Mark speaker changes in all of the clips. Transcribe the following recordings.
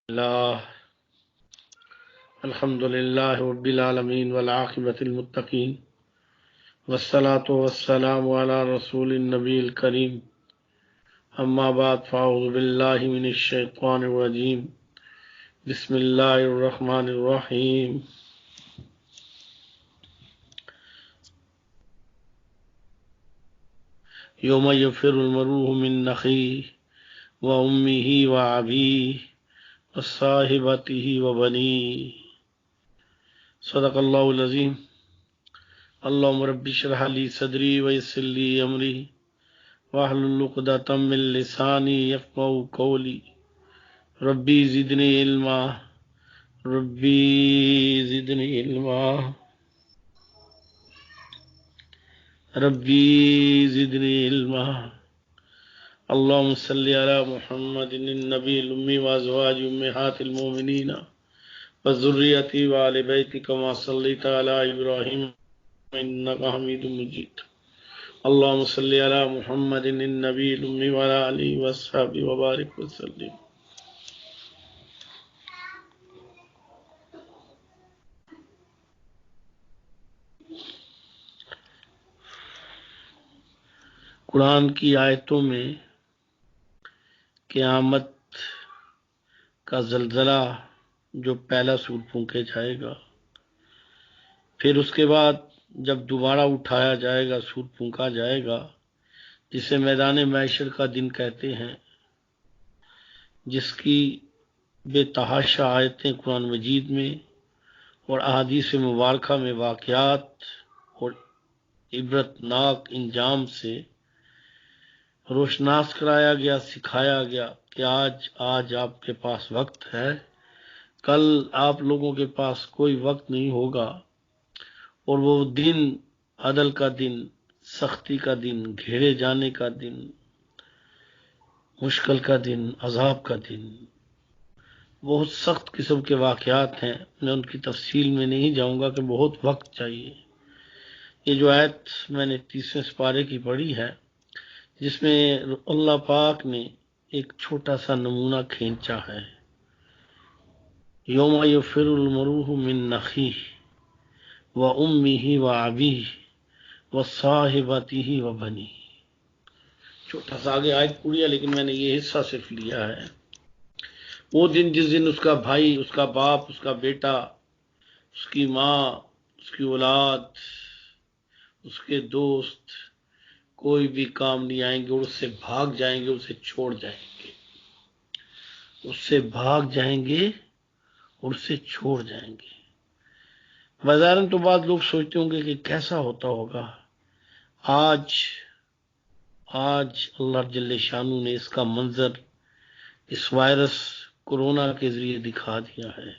Speaker 1: الله الحمد لله رب العالمين والعاقبة المتقين والصلاة والسلام على رسول النبي الكريم أما بعد فأعوذ بالله من الشيطان الرجيم بسم الله الرحمن الرحيم يوم يفر المرء من أخيه وأمه وأبيه وصاحبته وبنيه صدق الله العظيم اللهم رب اشرح لي صدري ويسر لي أمري واحلل عقدة من لساني يفقهوا قولي ربي زدني علما ربي زدني علما ربي زدني علما اللهم صل على محمد النبي الأمي وأزواج أمهات المؤمنين وذريته وآل بيته كما صليت على إبراهيم إنك حميد مجيد اللهم صل على محمد النبي الأمي وعلى آله وصحبه وبارك وسلم. قرآن کی آیتوں میں قیامت کا زلزلہ جو پہلا سور پھونکے جائے گا، پھر اس کے بعد جب دوبارہ اٹھایا جائے گا، سور پھونکا جائے گا، جسے میدان محشر کا دن کہتے ہیں، جس کی بے تحاشا آیتیں قرآن مجید میں اور احادیث مبارکہ میں واقعات اور عبرتناک انجام سے روشناس کرایا گیا، سکھایا گیا کہ آج آپ کے پاس وقت ہے، کل آپ لوگوں کے پاس کوئی وقت نہیں ہوگا، اور وہ دن عدل کا دن، سختی کا دن، گھیرے جانے کا دن، مشکل کا دن، عذاب کا دن، بہت سخت قسم کے واقعات ہیں. میں ان کی تفصیل میں نہیں جاؤں گا کہ بہت وقت چاہیے. یہ جو آیت میں نے 30ویں سپارے کی پڑھی ہے، جس میں اللہ پاک نے ایک چھوٹا سا نمونہ کھینچا ہے. یوم یفر المرء من اخیہ وامہ وابیہ وصاحبتہ وبنیہ. چھوٹا سا آگے آیت پوری ہے، لیکن میں نے یہ حصہ صرف لیا ہے. وہ دن جس دن اس کا بھائی، اس کا باپ، اس کا بیٹا، اس کی ماں، اس کی اولاد، اس کے دوست کوئی بھی کام نہیں آئیں گے، اور اس سے بھاگ جائیں گے، اسے چھوڑ جائیں گے، اس سے بھاگ جائیں گے اور اسے چھوڑ جائیں گے. بظاہر تو بعد لوگ سوچتے ہوں گے کہ کیسا ہوتا ہوگا. آج اللہ جل شانہ نے اس کا منظر اس وائرس کورونا کے ذریعے دکھا دیا ہے.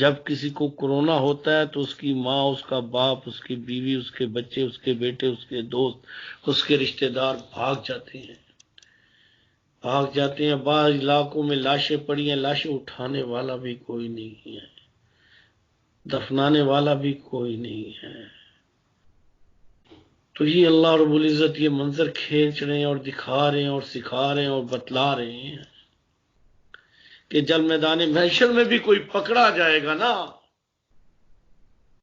Speaker 1: جب کسی کو کورونا ہوتا ہے تو اس کی ماں، اس کا باپ، اس کی بیوی، اس کے بچے، اس کے بیٹے، اس کے دوست، اس کے رشتہ دار بھاگ جاتے ہیں. بعض علاقوں میں لاشیں پڑی ہیں، لاشیں اٹھانے والا بھی کوئی نہیں ہے، دفنانے والا بھی کوئی نہیں ہے. تو یہ اللہ رب العزت یہ منظر کھینچ رہے ہیں اور دکھا رہے ہیں اور سکھا رہے ہیں اور بتلا رہے ہیں کہ جب میدان محشر میں بھی کوئی پکڑا جائے گا نا،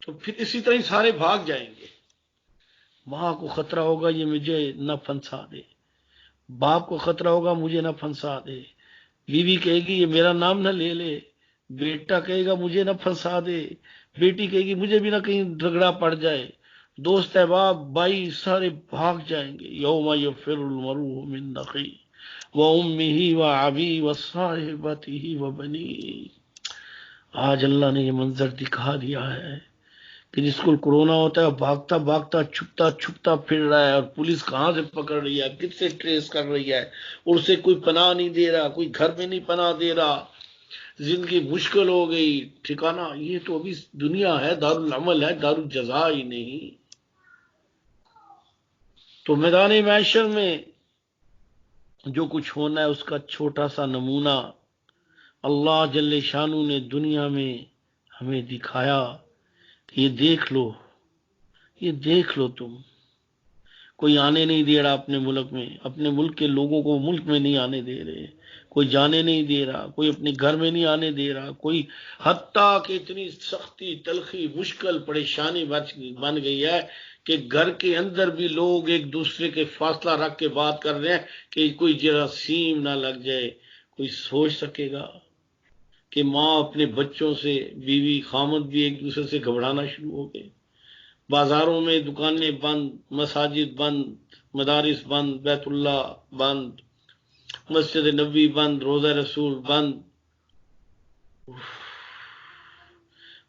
Speaker 1: تو پھر اسی طرح سارے بھاگ جائیں گے. ماں کو خطرہ ہوگا یہ مجھے نہ پھنسا دے، باپ کو خطرہ ہوگا مجھے نہ پھنسا دے، بیوی کہے گی یہ میرا نام نہ لے لے، بیٹا کہے گا مجھے نہ پھنسا دے، بیٹی کہے گی مجھے بھی نہ کہیں جھگڑا پڑ جائے، دوست احباب بھائی سارے بھاگ جائیں گے. یوم یفر المرء من اخیہ وامہ وابیہ وصاحبتہ وبنیہ. آج اللہ نے یہ منظر دکھا دیا ہے کہ جس کو کورونا ہوتا ہے بھاگتا بھاگتا چھپتا پھر رہا ہے، اور پولیس کہاں سے پکڑ رہی ہے، کس سے ٹریس کر رہی ہے، اور اسے کوئی پناہ نہیں دے رہا، کوئی گھر میں نہیں پناہ دے رہا، زندگی مشکل ہو گئی، ٹھکانہ. یہ تو ابھی دنیا ہے، دارالعمل ہے، دارالجزا ہی نہیں. تو میدان محشر میں جو کچھ ہونا ہے اس کا چھوٹا سا نمونہ اللہ جل شانہ نے دنیا میں ہمیں دکھایا کہ یہ دیکھ لو تم. کوئی آنے نہیں دے رہا اپنے ملک میں، اپنے ملک کے لوگوں کو ملک میں نہیں آنے دے رہے، کوئی جانے نہیں دے رہا، کوئی اپنے گھر میں نہیں آنے دے رہا، کوئی حتیٰ کہ اتنی سختی، تلخی، مشکل، پریشانی بن گئی ہے کہ گھر کے اندر بھی لوگ ایک دوسرے کے فاصلہ رکھ کے بات کر رہے ہیں کہ کوئی جراثیم نہ لگ جائے۔ کوئی سوچ سکے گا کہ ماں اپنے بچوں سے، بیوی خامد بھی ایک دوسرے سے گھبرانا شروع ہو گئے؟ بازاروں میں دکانیں بند، مساجد بند، مدارس بند، بیت اللہ بند، مسجد نبی بند، روزہ رسول بند،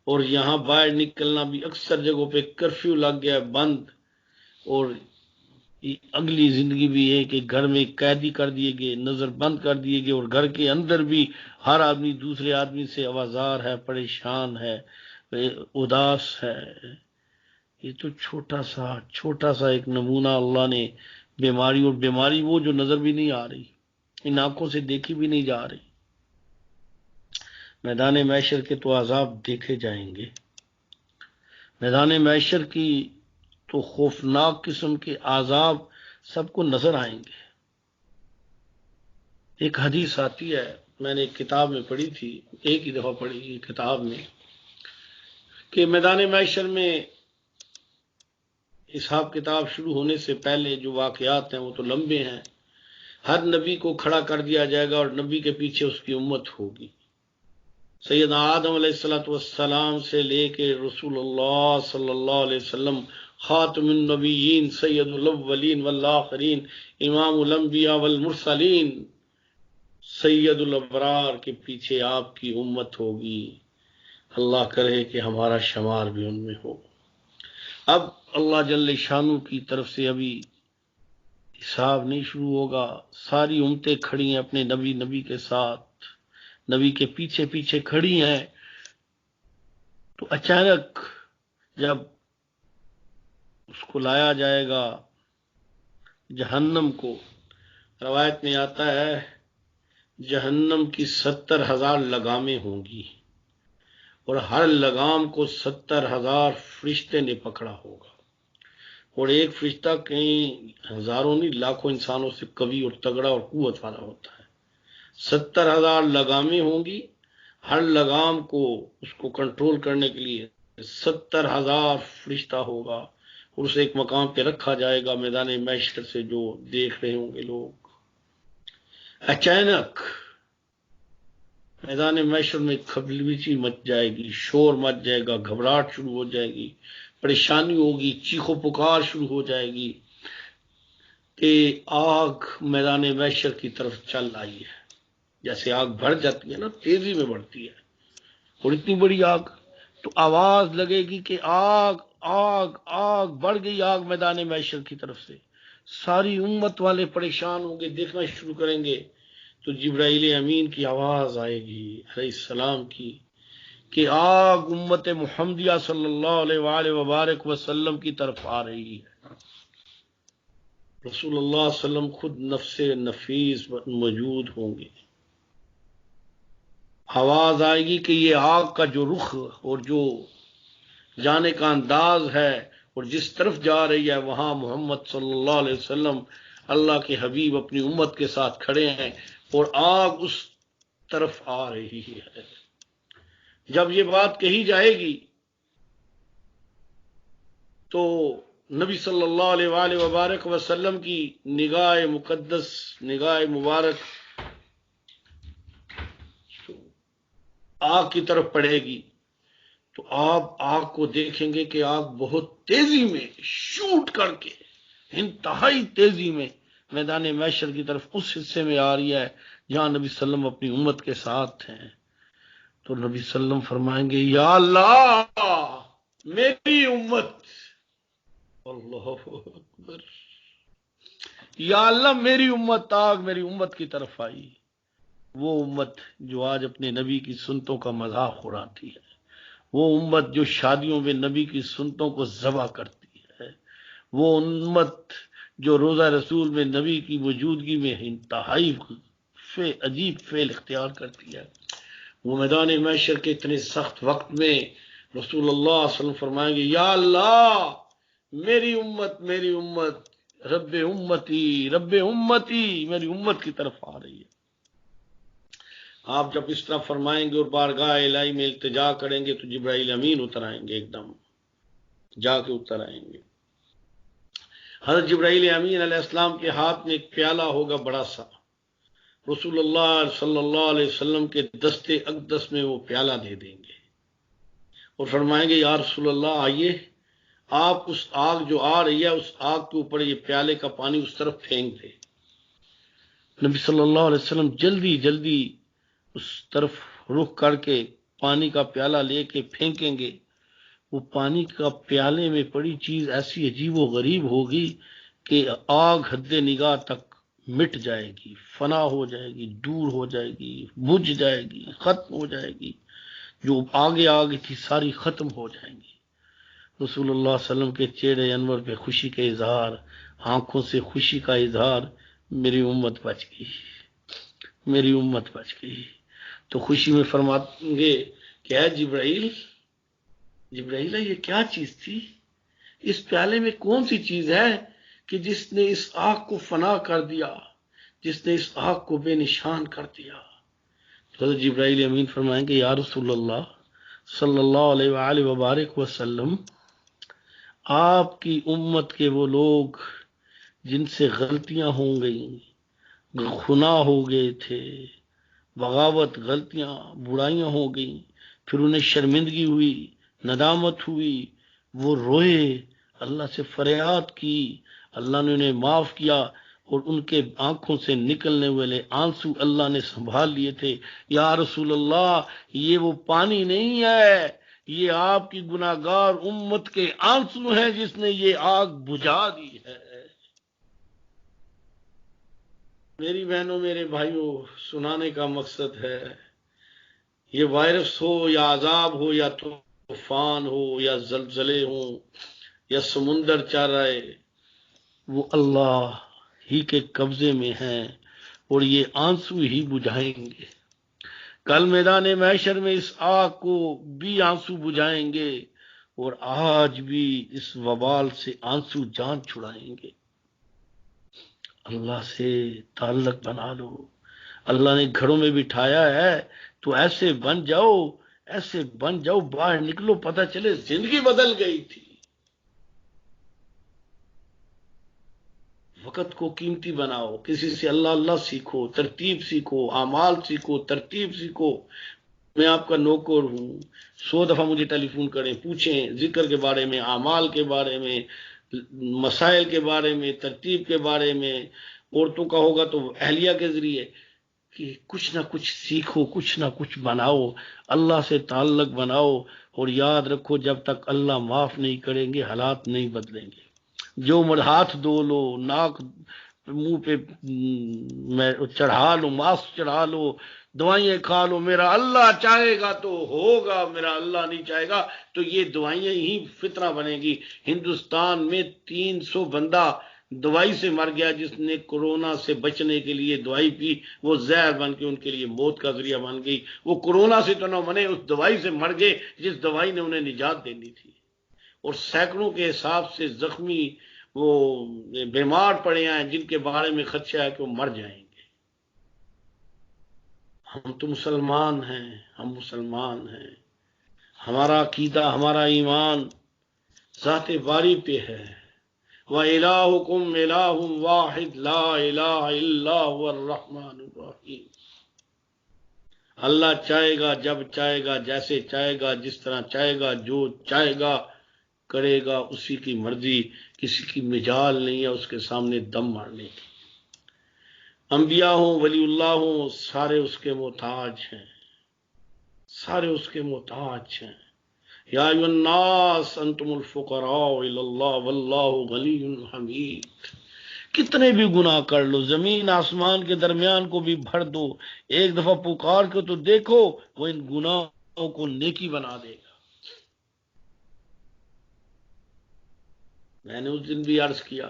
Speaker 1: اور یہاں باہر نکلنا بھی اکثر جگہوں پہ کرفیو لگ گیا، بند۔ اور اگلی زندگی بھی ہے کہ گھر میں قیدی کر دیے گئے، نظر بند کر دیے گئے، اور گھر کے اندر بھی ہر آدمی دوسرے آدمی سے آوازار ہے، پریشان ہے، اداس ہے۔ یہ تو چھوٹا سا ایک نمونہ اللہ نے بیماری، اور بیماری وہ جو نظر بھی نہیں آ رہی، ان آنکھوں سے دیکھی بھی نہیں جا رہی۔ میدان محشر کے تو عذاب دیکھے جائیں گے، میدان محشر کی تو خوفناک قسم کے عذاب سب کو نظر آئیں گے۔ ایک حدیث آتی ہے، میں نے ایک کتاب میں پڑھی تھی، ایک ہی دفعہ پڑھی یہ کتاب میں، کہ میدان محشر میں حساب کتاب شروع ہونے سے پہلے جو واقعات ہیں وہ تو لمبے ہیں۔ ہر نبی کو کھڑا کر دیا جائے گا اور نبی کے پیچھے اس کی امت ہوگی۔ سیدنا آدم علیہ السلام سے لے کے رسول اللہ صلی اللہ علیہ وسلم، خاتم النبیین، سید الاولین والآخرین، امام الانبیاء والمرسلین، سید الابرار کے پیچھے آپ کی امت ہوگی۔ اللہ کرے کہ ہمارا شمار بھی ان میں ہو۔ اب اللہ جل شانہ کی طرف سے ابھی حساب نہیں شروع ہوگا، ساری امتیں کھڑی ہیں اپنے نبی کے ساتھ، نبی کے پیچھے پیچھے کھڑی ہیں۔ تو اچانک جب اس کو لایا جائے گا جہنم کو، روایت میں آتا ہے جہنم کی 70,000 لگامیں ہوں گی، اور ہر لگام کو 70,000 فرشتے نے پکڑا ہوگا، اور ایک فرشتہ کئی ہزاروں نہیں لاکھوں انسانوں سے قوی اور تگڑا اور قوت والا ہوتا ہے۔ 70,000 لگامیں ہوں گی، ہر لگام کو اس کو کنٹرول کرنے کے لیے 70,000 فرشتہ ہوگا، اور اسے ایک مقام پہ رکھا جائے گا میدان محشر سے جو دیکھ رہے ہوں گے لوگ۔ اچانک میدان محشر میں کھلبلی مچ جائے گی، شور مچ جائے گا، گھبراہٹ شروع ہو جائے گی، پریشانی ہوگی، چیخو پکار شروع ہو جائے گی کہ آگ میدان محشر کی طرف چل آئی ہے۔ جیسے آگ بڑھ جاتی ہے نا، تیزی میں بڑھتی ہے، اور اتنی بڑی آگ تو آواز لگے گی کہ آگ آگ آگ، بڑھ گئی آگ میدان محشر کی طرف سے۔ ساری امت والے پریشان ہوں گے، دیکھنا شروع کریں گے، تو جبرائیل امین کی آواز آئے گی علیہ السلام کی کہ آگ امت محمدیہ صلی اللہ علیہ وآلہ وبارک وسلم کی طرف آ رہی ہے۔ رسول اللہ صلی اللہ علیہ وسلم خود نفس نفیس موجود ہوں گے۔ آواز آئے گی کہ یہ آگ کا جو رخ اور جو جانے کا انداز ہے اور جس طرف جا رہی ہے، وہاں محمد صلی اللہ علیہ وسلم اللہ کے حبیب اپنی امت کے ساتھ کھڑے ہیں، اور آگ اس طرف آ رہی ہے۔ جب یہ بات کہی جائے گی تو نبی صلی اللہ علیہ وآلہ وبارک وسلم کی نگاہ مقدس، نگاہ مبارک آگ کی طرف پڑے گی، تو آپ آگ کو دیکھیں گے کہ آگ بہت تیزی میں شوٹ کر کے، انتہائی تیزی میں میدان محشر کی طرف اس حصے میں آ رہی ہے جہاں نبی صلی اللہ علیہ وسلم اپنی امت کے ساتھ ہیں۔ تو نبی صلی اللہ علیہ وسلم فرمائیں گے یا اللہ میری امت، اللہ اکبر، یا اللہ میری امت، آگ میری امت کی طرف آئی۔ وہ امت جو آج اپنے نبی کی سنتوں کا مذاق اڑاتی ہے، وہ امت جو شادیوں میں نبی کی سنتوں کو ذبح کرتی ہے، وہ امت جو روزہ رسول میں نبی کی موجودگی میں انتہائی عجیب فعل اختیار کرتی ہے، وہ میدان محشر کے اتنے سخت وقت میں رسول اللہ صلی اللہ علیہ وسلم فرمائیں گے یا اللہ میری امت، میری امت، رب امتی، رب امتی، میری امت کی طرف آ رہی ہے۔ آپ جب اس طرح فرمائیں گے اور بارگاہ الہی میں التجا کریں گے تو جبرائیل امین اتر آئیں گے، ایک دم جا کے اتر آئیں گے۔ حضرت جبرائیل امین علیہ السلام کے ہاتھ میں ایک پیالہ ہوگا بڑا سا، رسول اللہ صلی اللہ علیہ وسلم کے دستے اقدس میں وہ پیالہ دے دیں گے اور فرمائیں گے یا رسول اللہ آئیے، آپ اس آگ جو آ رہی ہے اس آگ کے اوپر یہ پیالے کا پانی اس طرف پھینک دے۔ نبی صلی اللہ علیہ وسلم جلدی جلدی اس طرف رخ کر کے پانی کا پیالہ لے کے پھینکیں گے، وہ پانی کا پیالے میں پڑی چیز ایسی عجیب و غریب ہوگی کہ آگ حد نگاہ تک مٹ جائے گی، فنا ہو جائے گی، دور ہو جائے گی، بجھ جائے گی، ختم ہو جائے گی، جو آگے آگے تھی ساری ختم ہو جائیں گی۔ رسول اللہ صلی اللہ علیہ وسلم کے چہرے انور پہ خوشی کا اظہار، آنکھوں سے خوشی کا اظہار، میری امت بچ گئی، میری امت بچ گئی۔ تو خوشی میں فرمائیں گے کہ اے جبرائیل، جبرائیل یہ کیا چیز تھی؟ اس پیالے میں کون سی چیز ہے کہ جس نے اس آگ کو فنا کر دیا، جس نے اس آگ کو بے نشان کر دیا؟ حضرت جبرائیل امین فرمائیں گے یا رسول اللہ صلی اللہ علیہ وآلہ وبارک وسلم، آپ کی امت کے وہ لوگ جن سے غلطیاں ہو گئیں، گناہ ہو گئے تھے، بغاوت، غلطیاں، برائیاں ہو گئیں، پھر انہیں شرمندگی ہوئی، ندامت ہوئی، وہ روئے، اللہ سے فریاد کی، اللہ نے انہیں معاف کیا، اور ان کے آنکھوں سے نکلنے والے آنسو اللہ نے سنبھال لیے تھے۔ یا رسول اللہ یہ وہ پانی نہیں ہے، یہ آپ کی گناہگار امت کے آنسو ہیں جس نے یہ آگ بجھا دی ہے۔ میری بہنوں، میرے بھائیوں، سنانے کا مقصد ہے یہ وائرس ہو یا عذاب ہو یا طوفان ہو یا زلزلے ہوں یا سمندر چل رہے، وہ اللہ ہی کے قبضے میں ہیں اور یہ آنسو ہی بجھائیں گے۔ کل میدان محشر میں اس آگ کو بھی آنسو بجھائیں گے، اور آج بھی اس وبال سے آنسو جان چھڑائیں گے۔ اللہ سے تعلق بنا لو، اللہ نے گھروں میں بٹھایا ہے تو ایسے بن جاؤ، ایسے بن جاؤ، باہر نکلو پتہ چلے زندگی بدل گئی تھی۔ وقت کو قیمتی بناؤ، کسی سے اللہ اللہ سیکھو، ترتیب سیکھو، اعمال سیکھو، ترتیب سیکھو۔ میں آپ کا نوکر ہوں، 100 دفعہ مجھے ٹیلی فون کریں، پوچھیں ذکر کے بارے میں، اعمال کے بارے میں، مسائل کے بارے میں، ترتیب کے بارے میں، عورتوں کا ہوگا تو اہلیہ کے ذریعے، کہ کچھ نہ کچھ سیکھو، کچھ نہ کچھ بناؤ، اللہ سے تعلق بناؤ، اور یاد رکھو جب تک اللہ معاف نہیں کریں گے حالات نہیں بدلیں گے۔ جو ہاتھ دھو لو، ناک منہ پہ میں چڑھا لو، ماسک چڑھا لو، دوائیں کھا لو، میرا اللہ چاہے گا تو ہوگا، میرا اللہ نہیں چاہے گا تو یہ دوائیں ہی فتنہ بنے گی۔ ہندوستان میں 300 بندہ دوائی سے مر گیا، جس نے کورونا سے بچنے کے لیے دوائی پی، وہ زہر بن کے ان کے لیے موت کا ذریعہ بن گئی۔ وہ کورونا سے تو نہ منے، اس دوائی سے مر گئے جس دوائی نے انہیں نجات دینی تھی، اور سینکڑوں کے حساب سے زخمی وہ بیمار پڑے ہیں جن کے بارے میں خدشہ ہے کہ وہ مر جائیں گے۔ ہم تو مسلمان ہیں، ہم مسلمان ہیں، ہمارا عقیدہ، ہمارا ایمان ذات باری پہ ہے۔ وَإِلَٰهُكُمْ إِلَٰهٌ وَاحِدٌ لَا إِلَٰهَ إِلَّا هُوَ الرَّحْمَٰنُ الرَّحِيمُ۔ اللہ چاہے گا، جب چاہے گا، جیسے چاہے گا، جس طرح چاہے گا، جو چاہے گا کرے گا، اسی کی مرضی، کسی کی مجال نہیں ہے اس کے سامنے دم مارنے کی۔ انبیاء ہوں، ولی اللہ ہوں، سارے اس کے محتاج ہیں، سارے اس کے محتاج ہیں۔ یا ایھا الناس انتم الفقراء الی اللہ واللہ غنی حمید۔ کتنے بھی گناہ کر لو، زمین آسمان کے درمیان کو بھی بھر دو، ایک دفعہ پکار کے تو دیکھو، وہ ان گناہوں کو نیکی بنا دے گا۔ میں نے اس دن بھی عرض کیا،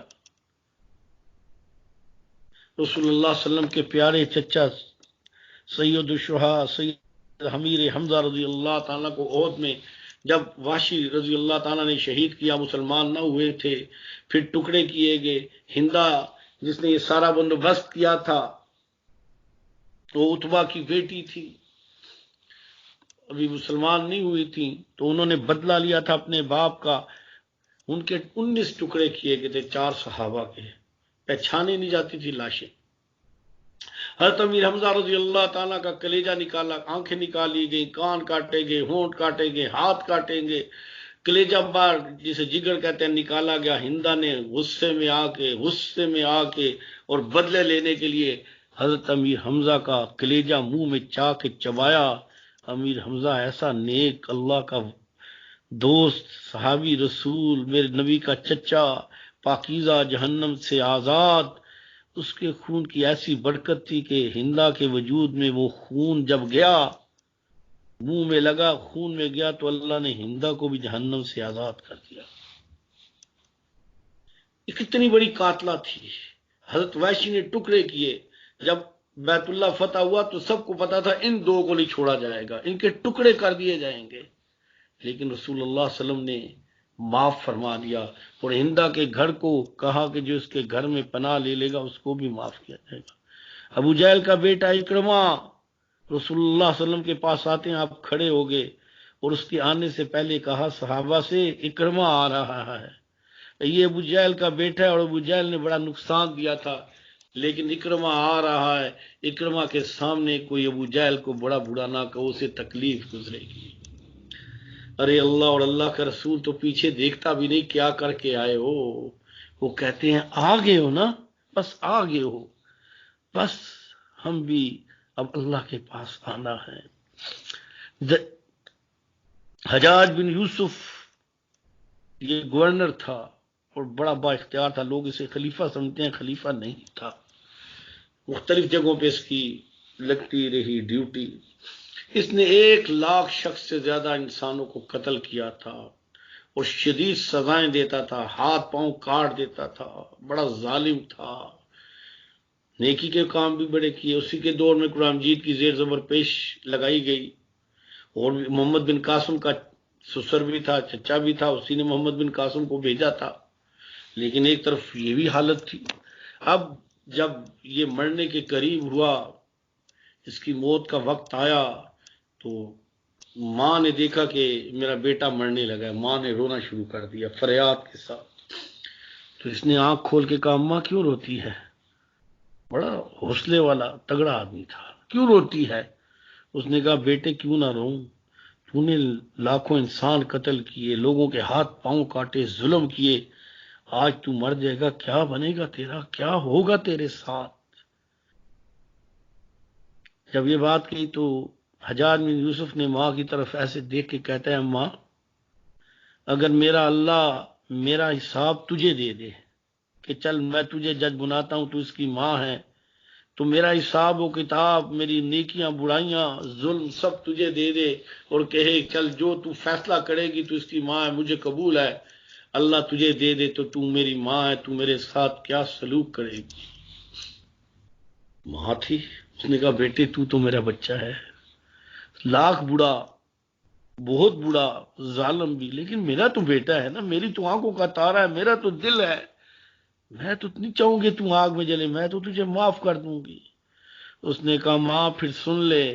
Speaker 1: رسول اللہ صلی اللہ علیہ وسلم کے پیارے چچا سید الشہداء سید حمیر حمزہ رضی اللہ تعالیٰ کو احد میں جب وحشی رضی اللہ تعالیٰ نے شہید کیا، مسلمان نہ ہوئے تھے، پھر ٹکڑے کیے گئے، ہندا جس نے یہ سارا بندوبست کیا تھا، وہ اتبا کی بیٹی تھی، ابھی مسلمان نہیں ہوئی تھی، تو انہوں نے بدلہ لیا تھا اپنے باپ کا. ان کے 19 ٹکڑے کیے گئے تھے 4 صحابہ کے، پہچانے نہیں جاتی تھی لاشیں. حضرت امیر حمزہ رضی اللہ تعالیٰ کا کلیجہ نکالا، آنکھیں نکالی گئی، کان کاٹے گئے، ہونٹ کاٹے گئے، ہاتھ کاٹیں گے، کلیجہ بار جسے جگر کہتے ہیں نکالا گیا. ہندا نے غصے میں آ کے اور بدلے لینے کے لیے حضرت امیر حمزہ کا کلیجہ منہ میں چا کے چبایا. امیر حمزہ ایسا نیک اللہ کا دوست، صحابی رسول، میرے نبی کا چچا، پاکیزہ، جہنم سے آزاد، اس کے خون کی ایسی برکت تھی کہ ہندا کے وجود میں وہ خون جب گیا، منہ میں لگا، خون میں گیا، تو اللہ نے ہندا کو بھی جہنم سے آزاد کر دیا. یہ کتنی بڑی قاتلہ تھی. حضرت وحشی نے ٹکڑے کیے. جب بیت اللہ فتح ہوا تو سب کو پتا تھا ان 2 کو نہیں چھوڑا جائے گا، ان کے ٹکڑے کر دیے جائیں گے، لیکن رسول اللہ صلی اللہ علیہ وسلم نے معاف فرما دیا، اور ہندا کے گھر کو کہا کہ جو اس کے گھر میں پناہ لے لے گا اس کو بھی معاف کیا جائے گا. ابو جہل کا بیٹا اکرمہ رسول اللہ صلی اللہ علیہ وسلم کے پاس آتے ہیں، آپ کھڑے ہو گئے، اور اس کے آنے سے پہلے کہا صحابہ سے اکرمہ آ رہا ہے، یہ ابو جہل کا بیٹا ہے، اور ابو جہل نے بڑا نقصان دیا تھا، لیکن اکرمہ آ رہا ہے. اکرمہ کے سامنے کوئی ابو جہل کو بڑا برا نہ کہو، اسے تکلیف گزرے گی. ارے اللہ اور اللہ کا رسول تو پیچھے دیکھتا بھی نہیں، کیا کر کے آئے ہو. وہ کہتے ہیں آ گئے ہو نا، بس آ گئے ہو، بس ہم بھی اب اللہ کے پاس آنا ہے. حجاج بن یوسف یہ گورنر تھا اور بڑا با اختیار تھا، لوگ اسے خلیفہ سمجھتے ہیں، خلیفہ نہیں تھا. مختلف جگہوں پہ اس کی لگتی رہی ڈیوٹی. اس نے 1,00,000 شخص سے زیادہ انسانوں کو قتل کیا تھا اور شدید سزائیں دیتا تھا، ہاتھ پاؤں کاٹ دیتا تھا، بڑا ظالم تھا. نیکی کے کام بھی بڑے کیے. اسی کے دور میں قرآن مجید کی زیر زبر پیش لگائی گئی، اور محمد بن قاسم کا سسر بھی تھا، چچا بھی تھا، اسی نے محمد بن قاسم کو بھیجا تھا. لیکن ایک طرف یہ بھی حالت تھی. اب جب یہ مرنے کے قریب ہوا، اس کی موت کا وقت آیا، تو ماں نے دیکھا کہ میرا بیٹا مرنے لگا ہے. ماں نے رونا شروع کر دیا فریاد کے ساتھ. تو اس نے آنکھ کھول کے کہا ماں کیوں روتی ہے؟ بڑا حوصلے والا تگڑا آدمی تھا. کیوں روتی ہے؟ اس نے کہا بیٹے کیوں نہ روؤں، تو نے لاکھوں انسان قتل کیے، لوگوں کے ہاتھ پاؤں کاٹے، ظلم کیے، آج تو مر جائے گا، کیا بنے گا تیرا، کیا ہوگا تیرے ساتھ؟ جب یہ بات کہی تو حجاج بن یوسف نے ماں کی طرف ایسے دیکھ کے کہتا ہے ماں، اگر میرا اللہ میرا حساب تجھے دے دے کہ چل میں تجھے جج بناتا ہوں، تو اس کی ماں ہے، تو میرا حساب و کتاب، میری نیکیاں برائیاں ظلم سب تجھے دے دے، اور کہے چل جو تو فیصلہ کرے گی تو اس کی ماں ہے، مجھے قبول ہے، اللہ تجھے دے دے تو تو میری ماں ہے، تو میرے ساتھ کیا سلوک کرے گی؟ ماں تھی. اس نے کہا بیٹے تو میرا بچہ ہے، لاکھ بڑا، بہت بڑا، ظالم بھی، لیکن میرا تو بیٹا ہے نا، میری تو آنکھوں کا تارا ہے، میرا تو دل ہے، میں تو نہیں چاہوں گی تو آگ میں جلے، میں تو تجھے معاف کر دوں گی. اس نے کہا ماں پھر سن لے،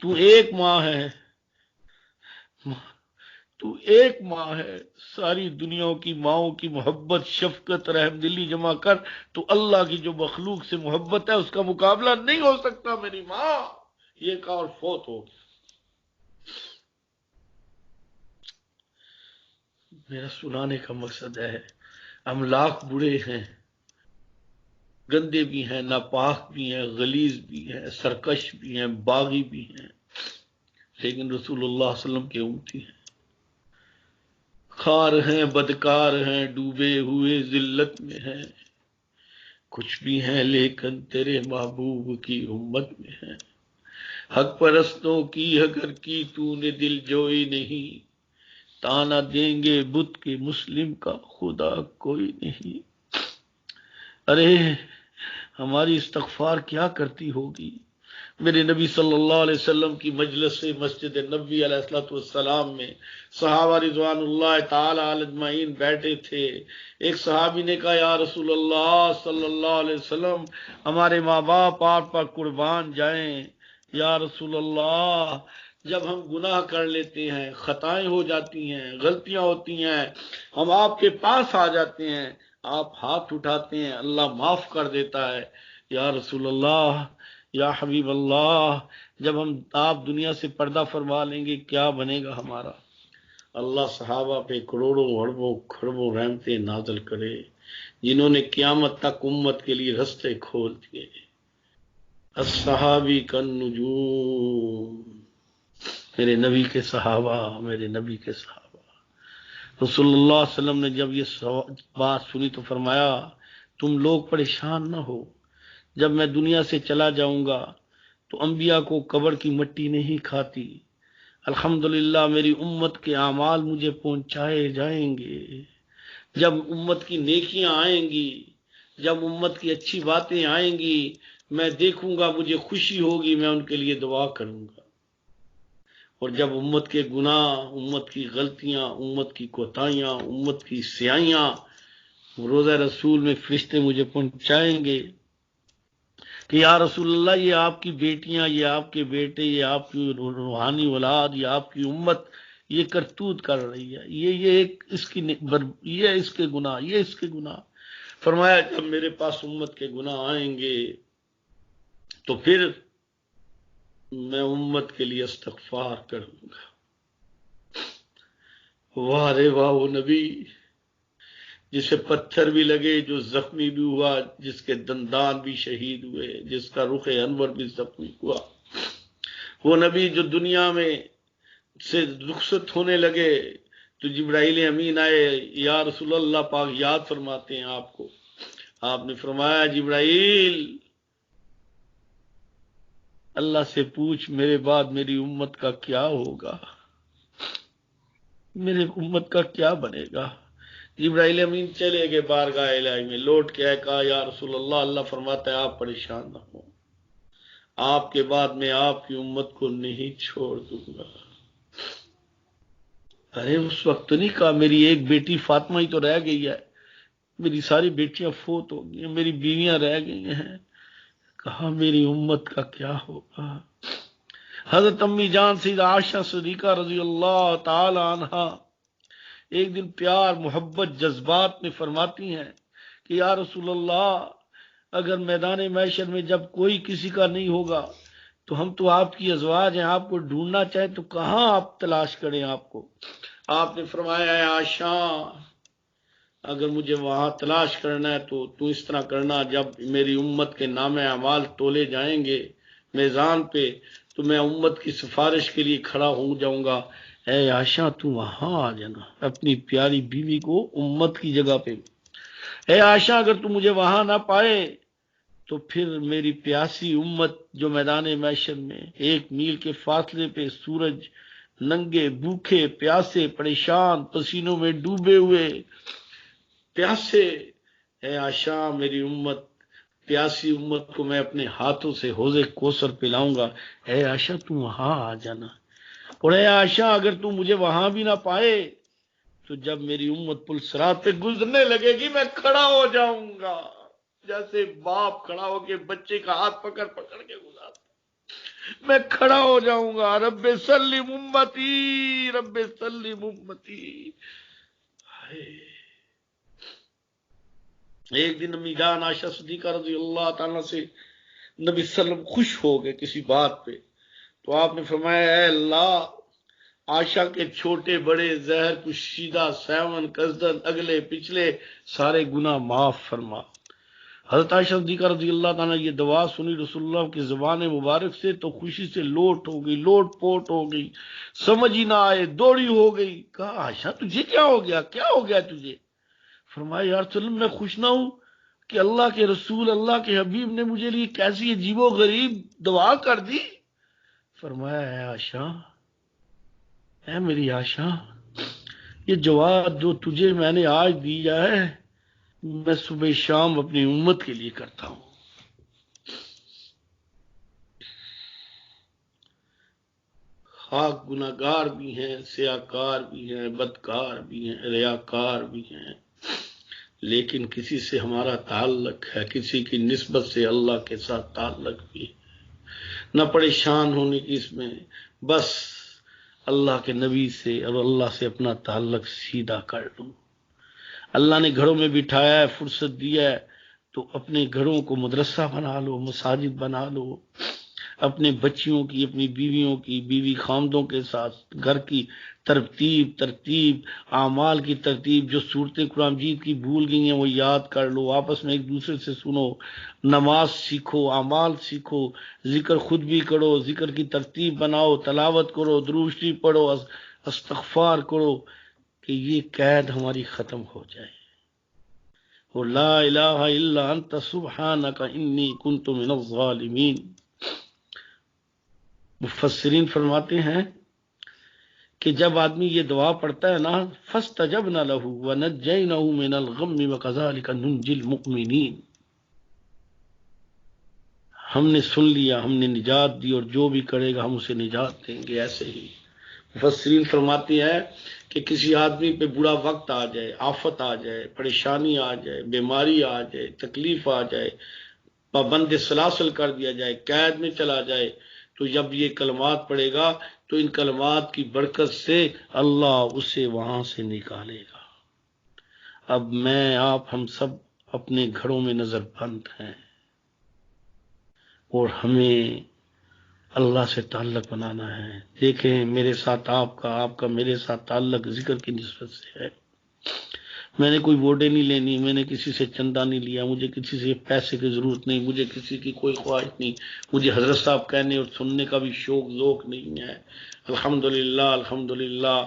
Speaker 1: تو ایک ماں ہے، تو ایک ماں ہے، ساری دنیا کی ماؤں کی محبت، شفقت، رحم دلی جمع کر تو اللہ کی جو مخلوق سے محبت ہے اس کا مقابلہ نہیں ہو سکتا میری ماں. یہ کہا اور فوت ہو گیا. میرا سنانے کا مقصد ہے املاک بڑے ہیں، گندے بھی ہیں، ناپاک بھی ہیں، غلیظ بھی ہیں، سرکش بھی ہیں، باغی بھی ہیں، لیکن رسول اللہ صلی اللہ علیہ وسلم کے امتی ہیں. خار ہیں، بدکار ہیں، ڈوبے ہوئے ذلت میں ہیں، کچھ بھی ہیں لیکن تیرے محبوب کی امت میں ہیں. حق پرستوں کی اگر کی تو نے دل جوئی نہیں، تانا دیں گے بت کے مسلم کا خدا کوئی نہیں. ارے ہماری استغفار کیا کرتی ہوگی، میرے نبی صلی اللہ علیہ وسلم کی مجلس سے مسجد نبوی علیہ الصلوۃ والسلام میں صحابہ رضوان اللہ تعالی علیہ اجمعین بیٹھے تھے. ایک صحابی نے کہا یا رسول اللہ صلی اللہ علیہ وسلم ہمارے ماں باپ آپ پر قربان جائیں. یا رسول اللہ جب ہم گناہ کر لیتے ہیں، خطائیں ہو جاتی ہیں، غلطیاں ہوتی ہیں، ہم آپ کے پاس آ جاتے ہیں، آپ ہاتھ اٹھاتے ہیں، اللہ معاف کر دیتا ہے. یا رسول اللہ یا حبیب اللہ جب ہم آپ دنیا سے پردہ فرما لیں گے کیا بنے گا ہمارا؟ اللہ صحابہ پہ کروڑوں اربوں کھربوں رحمتیں نازل کرے جنہوں نے قیامت تک امت کے لیے رستے کھول دیے. الصحابی کالنجوم، میرے نبی کے صحابہ، میرے نبی کے صحابہ. رسول اللہ صلی اللہ علیہ وسلم نے جب یہ بات سنی تو فرمایا تم لوگ پریشان نہ ہو، جب میں دنیا سے چلا جاؤں گا تو انبیاء کو قبر کی مٹی نہیں کھاتی. الحمدللہ میری امت کے اعمال مجھے پہنچائے جائیں گے. جب امت کی نیکیاں آئیں گی، جب امت کی اچھی باتیں آئیں گی، میں دیکھوں گا، مجھے خوشی ہوگی، میں ان کے لیے دعا کروں گا. اور جب امت کے گناہ، امت کی غلطیاں، امت کی کوتاہیاں، امت کی سیائیاں روزہ رسول میں فرشتے مجھے پہنچائیں گے کہ یا رسول اللہ یہ آپ کی بیٹیاں، یہ آپ کے بیٹے، یہ آپ کی روحانی اولاد، یہ آپ کی امت یہ کرتوت کر رہی ہے، یہ اس کے گناہ، یہ اس کے گناہ. فرمایا جب میرے پاس امت کے گناہ آئیں گے تو پھر میں امت کے لیے استغفار کروں گا. واہ رے واہ وہ نبی جسے پتھر بھی لگے، جو زخمی بھی ہوا، جس کے دندان بھی شہید ہوئے، جس کا رخ انور بھی زخمی ہوا. وہ نبی جو دنیا میں سے رخصت ہونے لگے تو جبرائیل امین آئے، یا رسول اللہ پاک یاد فرماتے ہیں آپ کو. آپ نے فرمایا جبرائیل اللہ سے پوچھ میرے بعد میری امت کا کیا ہوگا، میرے امت کا کیا بنے گا. جبرائیل امین چلے گئے بارگاہ الہی میں، لوٹ کے کہا یا رسول اللہ اللہ فرماتا ہے آپ پریشان نہ ہو، آپ کے بعد میں آپ کی امت کو نہیں چھوڑ دوں گا. ارے اس وقت نہیں کہا میری ایک بیٹی فاطمہ ہی تو رہ گئی ہے، میری ساری بیٹیاں فوت ہو گئی ہیں، میری بیویاں رہ گئی ہیں. کہا میری امت کا کیا ہوگا. حضرت امی جان سیدہ عائشہ صدیقہ رضی اللہ تعالی عنہا ایک دن پیار محبت جذبات میں فرماتی ہیں کہ یا رسول اللہ اگر میدان محشر میں جب کوئی کسی کا نہیں ہوگا تو ہم تو آپ کی ازواج ہیں، آپ کو ڈھونڈنا چاہے تو کہاں آپ تلاش کریں آپ کو. آپ نے فرمایا ہے عائشہ اگر مجھے وہاں تلاش کرنا ہے تو اس طرح کرنا، جب میری امت کے نام اعمال تولے جائیں گے میزان پہ تو میں امت کی سفارش کے لیے کھڑا ہو جاؤں گا. اے عائشہ تو وہاں آ جانا اپنی پیاری بیوی کو امت کی جگہ پہ. اے عائشہ اگر تو مجھے وہاں نہ پائے تو پھر میری پیاسی امت جو میدان محشر میں 1 میل کے فاصلے پہ سورج ننگے بھوکے پیاسے پریشان پسینوں میں ڈوبے ہوئے پیاسے، اے عائشہ میری امت پیاسی امت کو میں اپنے ہاتھوں سے حوض کوثر پلاؤں گا. اے عائشہ تو وہاں آ جانا. اور اے عائشہ اگر تو مجھے وہاں بھی نہ پائے تو جب میری امت پل صراط پہ گزرنے لگے گی میں کھڑا ہو جاؤں گا جیسے باپ کھڑا ہو کے بچے کا ہاتھ پکڑ پکڑ کے گزارتا، میں کھڑا ہو جاؤں گا رب سلم امتی رب سلم امتی. ایک دن امی جان عائشہ صدیقہ رضی اللہ تعالیٰ سے نبی صلی اللہ علیہ وسلم خوش ہو گئے کسی بات پہ تو آپ نے فرمایا اے اللہ عائشہ کے چھوٹے بڑے زہر کشیدہ سیون قصدن اگلے پچھلے سارے گناہ معاف فرما. حضرت عائشہ صدیقہ رضی اللہ تعالیٰ یہ دعا سنی رسول اللہ کی زبان مبارک سے تو خوشی سے لوٹ ہو گئی، لوٹ پوٹ ہو گئی، سمجھ ہی نہ آئے، دوڑی ہو گئی. کہا عائشہ تجھے کیا ہو گیا، کیا ہو گیا تجھے؟ فرمایا یا رسول اللہ میں خوش نہ ہوں کہ اللہ کے رسول اللہ کے حبیب نے مجھے لیے کیسی عجیب و غریب دعا کر دی. فرمایا اے عائشہ، اے میری عائشہ یہ جواب جو تجھے میں نے آج دیا ہے میں صبح شام اپنی امت کے لیے کرتا ہوں. خاک گناہگار بھی ہیں، سیاکار بھی ہیں، بدکار بھی ہیں، ریاکار بھی ہیں، لیکن کسی سے ہمارا تعلق ہے، کسی کی نسبت سے اللہ کے ساتھ تعلق بھی ہے۔ نہ پریشان ہونے کی اس میں، بس اللہ کے نبی سے اور اللہ سے اپنا تعلق سیدھا کر لوں۔ اللہ نے گھروں میں بٹھایا ہے، فرصت دیا ہے، تو اپنے گھروں کو مدرسہ بنا لو، مساجد بنا لو، اپنے بچیوں کی، اپنی بیویوں کی، بیوی خامدوں کے ساتھ گھر کی ترتیب اعمال کی ترتیب، جو صورتیں قرآن مجید کی بھول گئی ہیں وہ یاد کر لو، آپس میں ایک دوسرے سے سنو، نماز سیکھو، اعمال سیکھو، ذکر خود بھی کرو، ذکر کی ترتیب بناؤ، تلاوت کرو، درود شریف پڑھو، استغفار کرو، کہ یہ قید ہماری ختم ہو جائے۔ اور لا الہ الا انت سبحانک انی کنت من الظالمین۔ مفسرین فرماتے ہیں کہ جب آدمی یہ دعا پڑھتا ہے نا، فاستجبنا له ونجیناه من الغم وکذلک ننجی المؤمنین، ہم نے سن لیا، ہم نے نجات دی، اور جو بھی کرے گا ہم اسے نجات دیں گے۔ ایسے ہی مفسرین فرماتے ہیں کہ کسی آدمی پہ برا وقت آ جائے، آفت آ جائے، پریشانی آ جائے، بیماری آ جائے، تکلیف آ جائے، پابند سلاسل کر دیا جائے، قید میں چلا جائے، تو جب یہ کلمات پڑھے گا تو ان کلمات کی برکت سے اللہ اسے وہاں سے نکالے گا۔ اب میں، آپ، ہم سب اپنے گھروں میں نظر بند ہیں، اور ہمیں اللہ سے تعلق بنانا ہے۔ دیکھیں میرے ساتھ آپ کا میرے ساتھ تعلق ذکر کی نسبت سے ہے۔ میں نے کوئی ووٹیں نہیں لینی، میں نے کسی سے چندہ نہیں لیا، مجھے کسی سے پیسے کی ضرورت نہیں، مجھے کسی کی کوئی خواہش نہیں، مجھے حضرت صاحب کہنے اور سننے کا بھی شوق ذوق نہیں ہے۔ الحمدللہ الحمدللہ،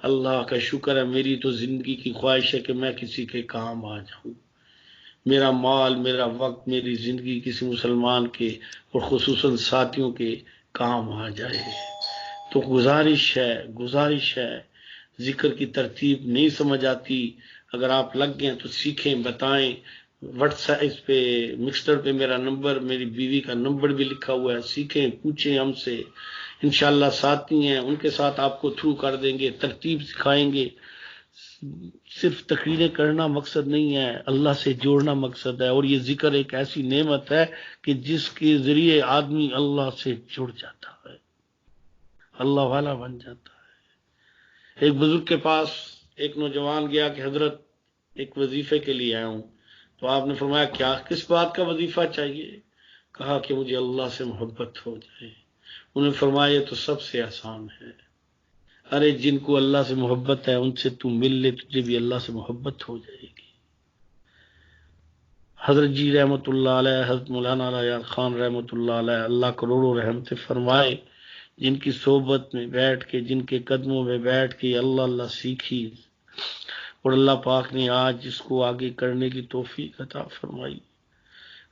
Speaker 1: اللہ کا شکر ہے، میری تو زندگی کی خواہش ہے کہ میں کسی کے کام آ جاؤں، میرا مال، میرا وقت، میری زندگی کسی مسلمان کے اور خصوصاً ساتھیوں کے کام آ جائے۔ تو گزارش ہے، ذکر کی ترتیب نہیں سمجھ آتی، اگر آپ لگ گئے تو سیکھیں، بتائیں۔ واٹس ایپ پہ، مکسٹر پہ میرا نمبر، میری بیوی کا نمبر بھی لکھا ہوا ہے، سیکھیں، پوچھیں ہم سے، انشاءاللہ ساتھی ہیں، ان کے ساتھ آپ کو تھرو کر دیں گے، ترتیب سکھائیں گے۔ صرف تقریریں کرنا مقصد نہیں ہے، اللہ سے جوڑنا مقصد ہے، اور یہ ذکر ایک ایسی نعمت ہے کہ جس کے ذریعے آدمی اللہ سے جڑ جاتا ہے، اللہ والا بن جاتا ہے۔ ایک بزرگ کے پاس ایک نوجوان گیا کہ حضرت ایک وظیفے کے لیے آیا ہوں، تو آپ نے فرمایا کیا، کس بات کا وظیفہ چاہیے؟ کہا کہ مجھے اللہ سے محبت ہو جائے۔ انہوں نے فرمایا یہ تو سب سے آسان ہے، ارے جن کو اللہ سے محبت ہے ان سے تو مل لے، تجھے بھی اللہ سے محبت ہو جائے گی۔ حضرت جی رحمت اللہ علیہ، حضرت مولانا یار خان رحمت اللہ علیہ، اللہ کروڑوں رحمت فرمائے، جن کی صحبت میں بیٹھ کے، جن کے قدموں میں بیٹھ کے اللہ اللہ سیکھی، اور اللہ پاک نے آج اس کو آگے کرنے کی توفیق عطا فرمائی۔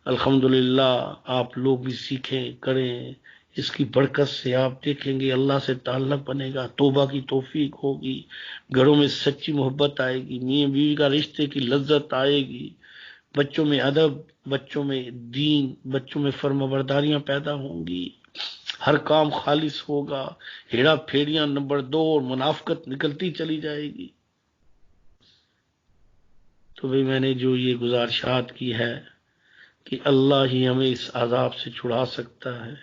Speaker 1: الحمدللہ آپ لوگ بھی سیکھیں، کریں، اس کی برکت سے آپ دیکھیں گے اللہ سے تعلق بنے گا، توبہ کی توفیق ہوگی، گھروں میں سچی محبت آئے گی، میاں بیوی کا رشتے کی لذت آئے گی، بچوں میں ادب، بچوں میں دین، بچوں میں فرمانبرداریاں پیدا ہوں گی، ہر کام خالص ہوگا، ہیڑا پھیڑیاں نمبر 2 اور منافقت نکلتی چلی جائے گی۔ تو بھی میں نے جو یہ گزارشات کی ہے کہ اللہ ہی ہمیں اس عذاب سے چھڑا سکتا ہے،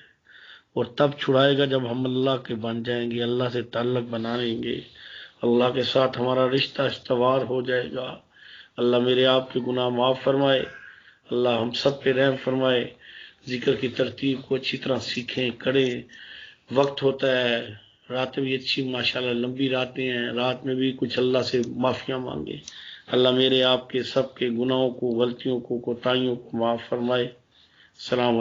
Speaker 1: اور تب چھڑائے گا جب ہم اللہ کے بن جائیں گے، اللہ سے تعلق بنائیں گے، اللہ کے ساتھ ہمارا رشتہ استوار ہو جائے گا۔ اللہ میرے آپ کے گناہ معاف فرمائے، اللہ ہم سب پہ رحم فرمائے، ذکر کی ترتیب کو اچھی طرح سیکھیں، کریں۔ وقت ہوتا ہے، راتیں بھی اچھی ماشاءاللہ لمبی راتیں ہیں، رات میں بھی کچھ اللہ سے معافیاں مانگے۔ اللہ میرے آپ کے سب کے گناہوں کو، غلطیوں کو، کوتاہیوں کو معاف فرمائے۔ السلام علیکم۔